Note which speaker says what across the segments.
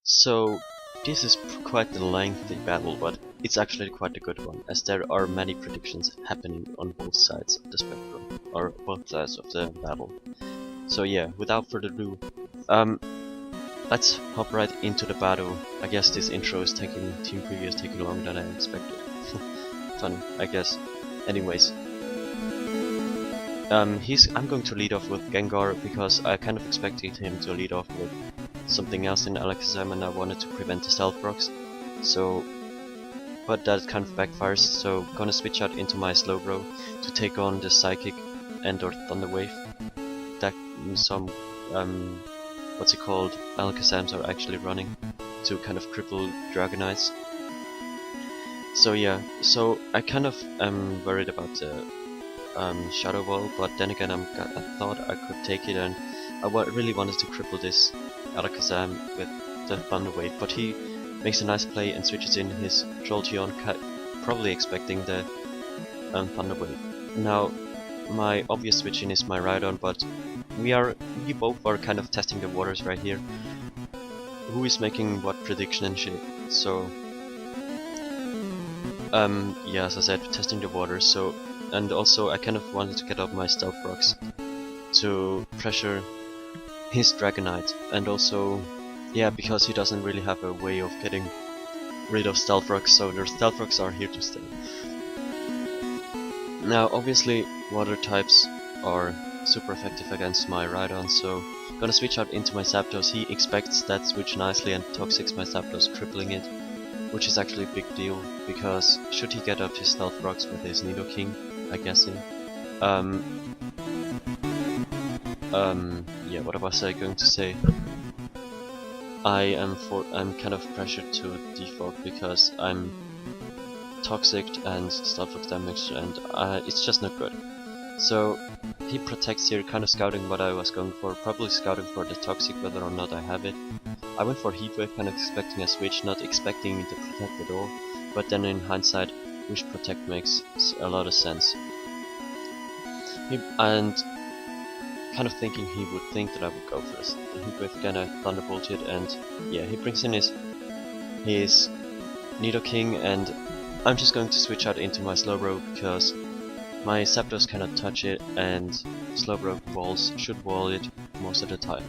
Speaker 1: So this is quite a lengthy battle, but it's actually quite a good one, as there are many predictions happening on both sides of the spectrum, or both sides of the battle. So yeah, without further ado, let's hop right into the battle. I guess this intro is team preview is taking longer than I expected. Funny, I guess. Anyways, I'm going to lead off with Gengar because I kind of expected him to lead off with something else in Alakazam, and I wanted to prevent the Stealth Rocks. So, but that kind of backfires. So, gonna switch out into my Slowbro to take on the Psychic and/or Thunder Wave that some what's it called, Alakazams are actually running to kind of cripple Dragonites. So yeah, so I kind of am worried about the Shadow Ball, but then again I thought I could take it, and I really wanted to cripple this Alakazam with the Thunder Wave, but he makes a nice play and switches in his Jolteon, probably expecting the Thunder Wave. Now, my obvious switch in is my Rhydon, but we both are kind of testing the waters right here. Who is making what prediction and shit? So, yeah, as I said, testing the waters. So, and also I kind of wanted to get up my Stealth Rocks to pressure his Dragonite, and also, yeah, because he doesn't really have a way of getting rid of Stealth Rocks, so their Stealth Rocks are here to stay. Now, obviously, water types are super effective against my Rhydon, so gonna switch out into my Zapdos. He expects that switch nicely and Toxics my Zapdos, crippling it, which is actually a big deal, because should he get up his Stealth Rocks with his Nidoking, I guessing, yeah, what was I going to say? I'm kind of pressured to default because I'm Toxic and Stealth Rock damage, and it's just not good. So he protects here, kind of scouting what I was going for, probably scouting for the Toxic, whether or not I have it. I went for Heat Wave, kind of expecting a switch, not expecting it to protect at all, but then in hindsight, Wish Protect makes a lot of sense. And kind of thinking he would think that I would go for this. The Heat Wave again, I Thunderbolted, and yeah, he brings in his Nidoking, and I'm just going to switch out into my Slowbro because my Zapdos cannot touch it, and Slowbro should wall it most of the time.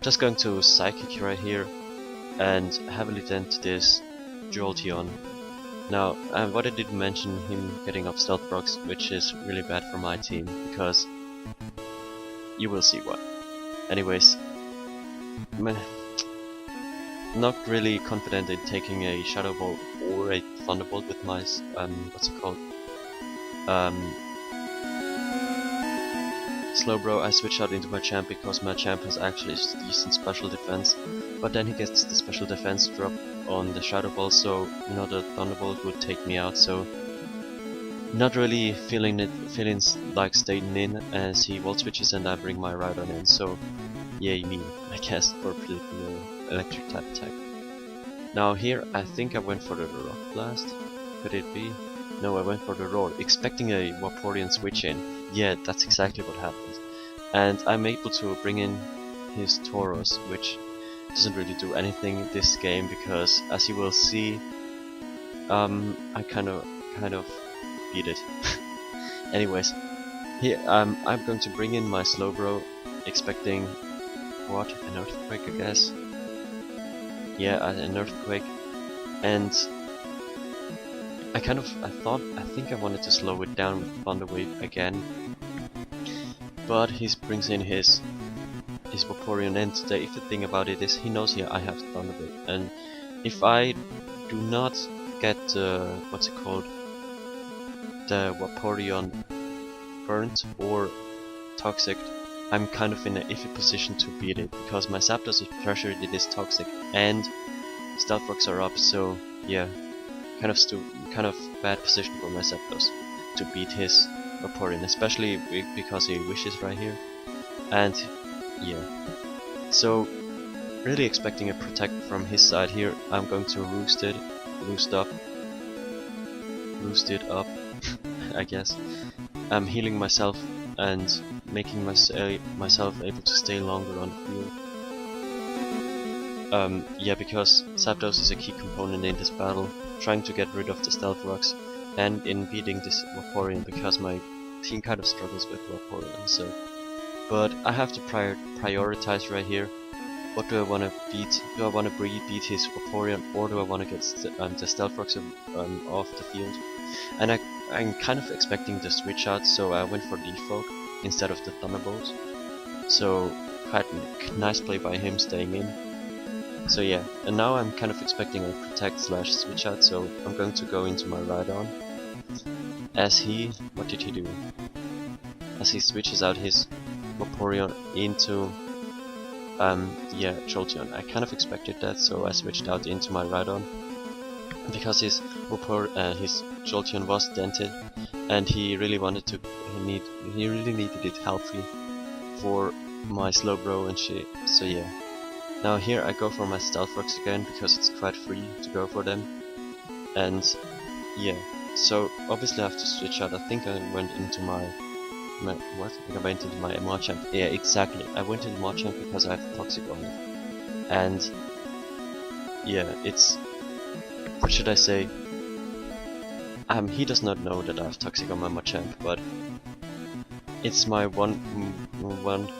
Speaker 1: Just going to Psychic right here and heavily dent this Jolteon. Now, what I didn't mention, him getting up Stealth Rocks, which is really bad for my team, because you will see what. Anyways, not really confident in taking a Shadow Ball or a Thunderbolt with my what's it called? Slowbro. I switch out into my champ because my champ has actually decent special defense, but then he gets the special defense drop on the Shadow Ball, so you know the Thunderbolt would take me out. So not really feeling like staying in, as he wall switches and I bring my Rhydon in. So yay me, I guess, for predicting the electric type attack. Now here I think I went for the Rock Blast. Could it be? No, I went for the Roar, expecting a Vaporeon switch in. Yeah, that's exactly what happens. And I'm able to bring in his Tauros, which doesn't really do anything this game, because as you will see, I kind of beat it. Anyways, here I'm going to bring in my Slowbro, expecting what? An Earthquake, I guess. Yeah, an Earthquake, and I think I wanted to slow it down with Thunder Wave again, but he brings in his Vaporeon, and the thing about it is he knows here I have Thunder Wave, and if I do not get what's it called, the Vaporeon burnt or Toxic, I'm kind of in an iffy position to beat it, because my Zapdos is pressured, it is Toxic, and Stealth Rocks are up, so yeah, kind of bad position for my Zapdos to beat his Vaporeon, especially because he wishes right here, and yeah, so really expecting a protect from his side here. I'm going to roost it up, I guess. I'm healing myself and making myself able to stay longer on the field. Yeah, because Zapdos is a key component in this battle, trying to get rid of the Stealth Rocks, and in beating this Vaporeon, because my team kind of struggles with Vaporeon, so... But I have to prioritize right here. What do I want to beat? Do I want to beat his Vaporeon, or do I want to get the Stealth Rocks off the field? And I'm kind of expecting the switch out, so I went for Defog instead of the Thunderbolt. So quite a nice play by him staying in. So yeah, and now I'm kind of expecting a Protect / switch out, so I'm going to go into my Rhydon. As he... what did he do? As he switches out his Vaporeon into yeah, Jolteon. I kind of expected that, so I switched out into my Rhydon. Because his Jolteon was dented, and he really wanted to... he really needed it healthy for my Slowbro and shit, so yeah. Now here I go for my Stealth Rocks again, because it's quite free to go for them. And yeah, so obviously I have to switch out. I think I went into my what? I think I went into my Machamp. Yeah, exactly. I went into Machamp because I have Toxic on it. And yeah, it's... what should I say? He does not know that I have Toxic on my Machamp, but it's my one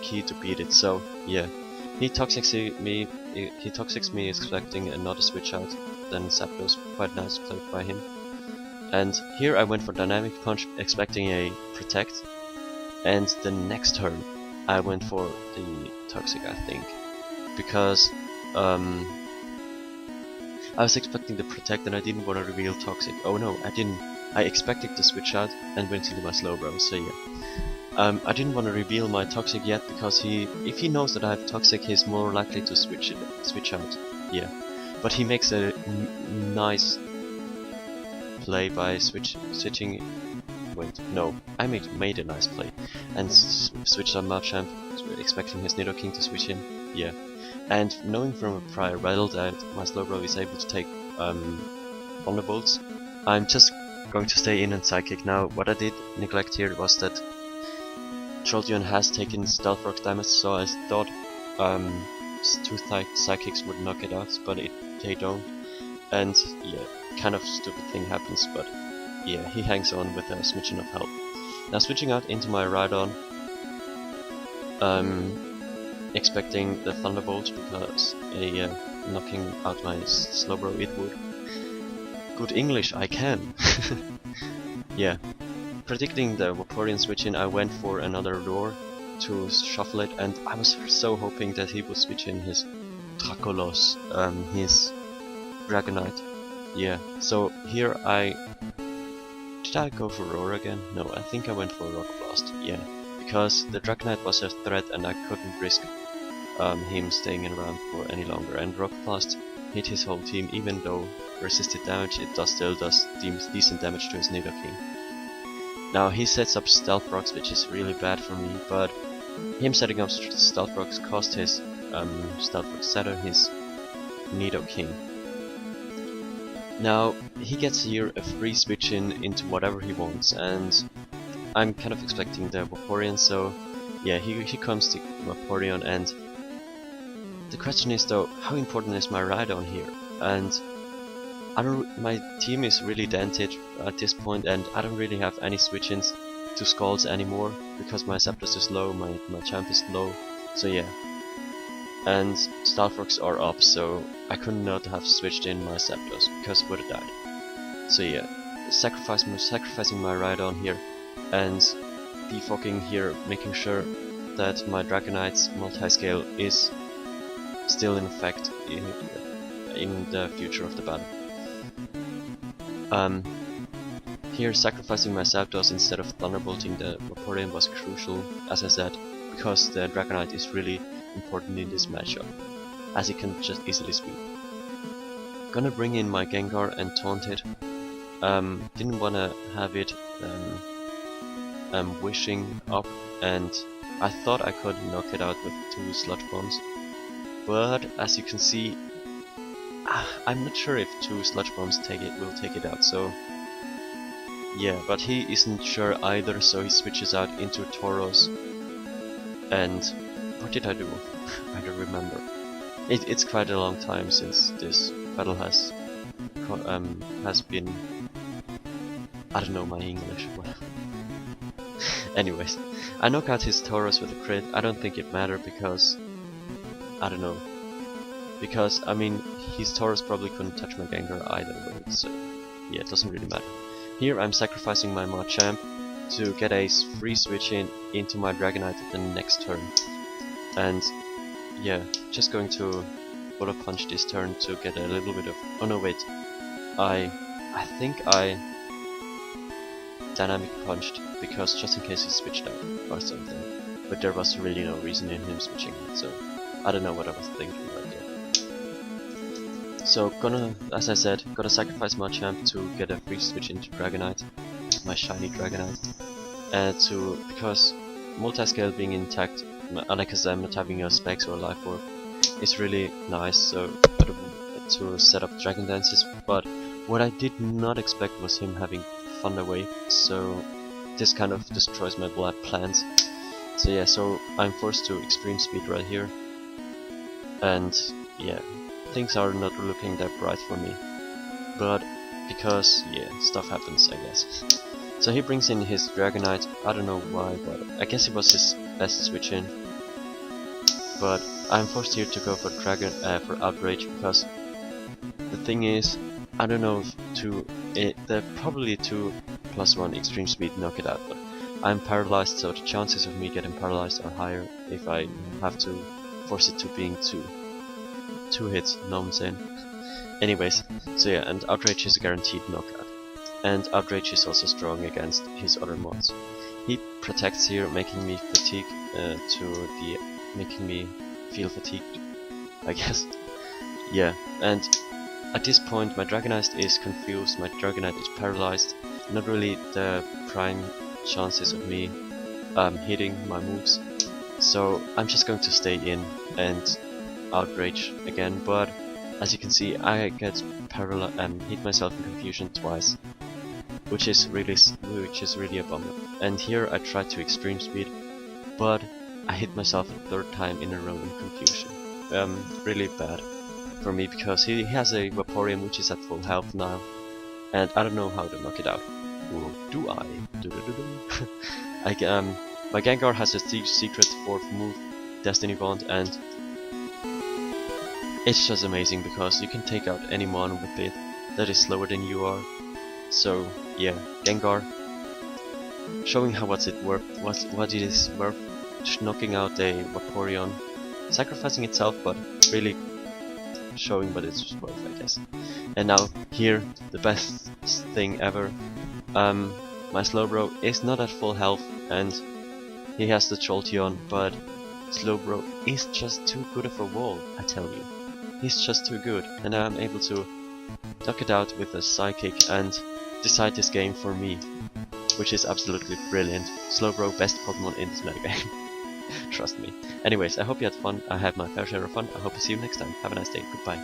Speaker 1: key to beat it, so yeah. He toxics me expecting another switch out, then Zapdos, quite nice play by him. And here I went for Dynamic Punch expecting a Protect, and the next turn I went for the Toxic, I think, because I was expecting the Protect and I didn't want to reveal Toxic. Oh no, I didn't. I expected the switch out and went into my Slowbro, so yeah. I didn't want to reveal my Toxic yet, because if he knows that I have Toxic, he's more likely to switch out. Yeah, but he makes a nice play by switching. Wait, no, I made a nice play and switched on Machamp, expecting his Nidoking to switch in. Yeah, and knowing from a prior battle that my Slowbro is able to take Thunderbolts, I'm just going to stay in and Psychic. Now, what I did neglect here was that Jolteon has taken Stealth Rock damage, so I thought two Psychics would knock it out, but they don't. And yeah, kind of stupid thing happens, but yeah, he hangs on with a smidgen of health. Now switching out into my Rhydon, expecting the Thunderbolt, because knocking out my Slowbro it would. Good English, I can! Yeah. Predicting the Vaporeon switch in, I went for another lure to shuffle it, and I was so hoping that he would switch in his Dracolos, his Dragonite. Yeah, so here did I go for Roar again? No, I think I went for Rock Blast, yeah. Because the Dragonite was a threat and I couldn't risk him staying around for any longer, and Rock Blast hit his whole team. Even though resisted damage, it still does decent damage to his Nidoking. Now he sets up Stealth Rocks, which is really bad for me, but him setting up Stealth Rocks cost his Stealth Rock setter his Nidoking. Now he gets here a free switch into whatever he wants, and I'm kind of expecting the Vaporeon, so yeah, he comes to Vaporeon, and the question is though, how important is my Rhydon here? And my team is really dented at this point, and I don't really have any switch-ins to Scalds anymore, because my Zapdos is low, my Champ is low, so yeah. And Stealth Rocks are up, so I could not have switched in my Zapdos, because it would have died. So yeah, sacrificing my Rhydon here, and defogging here, making sure that my Dragonite's multi-scale is still in effect in the future of the battle. Here sacrificing my Zapdos instead of Thunderbolting the Vaporeon was crucial, as I said, because the Dragonite is really important in this matchup, as it can just easily sweep. Gonna bring in my Gengar and taunt it. Didn't wanna have it wishing up, and I thought I could knock it out with 2 Sludge Bombs, but as you can see, I'm not sure if 2 Sludge Bombs will take it out, so yeah, but he isn't sure either, so he switches out into Tauros. And what did I do? I don't remember. It's quite a long time since this battle has been. I don't know my English. Anyways, I knock out his Tauros with a crit. I don't think it mattered because I don't know. Because I mean, his Tauros probably couldn't touch my Gengar either way, so yeah, it doesn't really matter. Here I'm sacrificing my Machamp to get a free switch in into my Dragonite at the next turn. And yeah, just going to Bullet Punch this turn to get a little bit of... Oh no, wait. I think I Dynamic Punched, because just in case he switched out or something. But there was really no reason in him switching it, so I don't know what I was thinking right there. So as I said, gonna sacrifice Machamp to get a free switch into Dragonite, my shiny Dragonite. Because multi-scale being intact, Alakazam not having a Specs or Life Orb is really nice, so to set up Dragon Dances. But what I did not expect was him having Thunder Wave, so this kind of destroys my plans. So yeah, so I'm forced to Extreme Speed right here, and yeah, things are not looking that bright for me. But because yeah, stuff happens, I guess. So he brings in his Dragonite. I don't know why, but I guess it was his best switch in. But I'm forced here to go for for Outrage, because the thing is, I don't know if they're probably 2+1 Extreme Speed knock it out, but I'm paralyzed, so the chances of me getting paralyzed are higher if I have to force it to being two hits, know what I'm saying? Anyways, so yeah, and Outrage is a guaranteed knockout. And Outrage is also strong against his other mods. He protects here, making me making me feel fatigued, I guess. Yeah, and at this point my Dragonite is confused, my Dragonite is paralyzed, not really the prime chances of me hitting my moves. So I'm just going to stay in and Outrage again, but as you can see I get hit myself in confusion twice, which is really a bummer. And here I tried to Extreme Speed, but I hit myself a third time in a row in confusion. Really bad for me, because he has a Vaporeon which is at full health now, and I don't know how to knock it out. Or do I? My Gengar has a secret 4th move, Destiny Bond, and it's just amazing because you can take out any mon with it that is slower than you are. So yeah, Gengar showing what it is worth, knocking out a Vaporeon, sacrificing itself, but really showing what it's worth, I guess. And now here, the best thing ever. My Slowbro is not at full health, and he has the Jolteon, but Slowbro is just too good of a wall, I tell you. He's just too good, and I'm able to knock it out with a Psychic and decide this game for me, which is absolutely brilliant. Slowbro, best Pokemon in this metagame. Trust me. Anyways, I hope you had fun. I had my fair share of fun. I hope to see you next time. Have a nice day. Goodbye.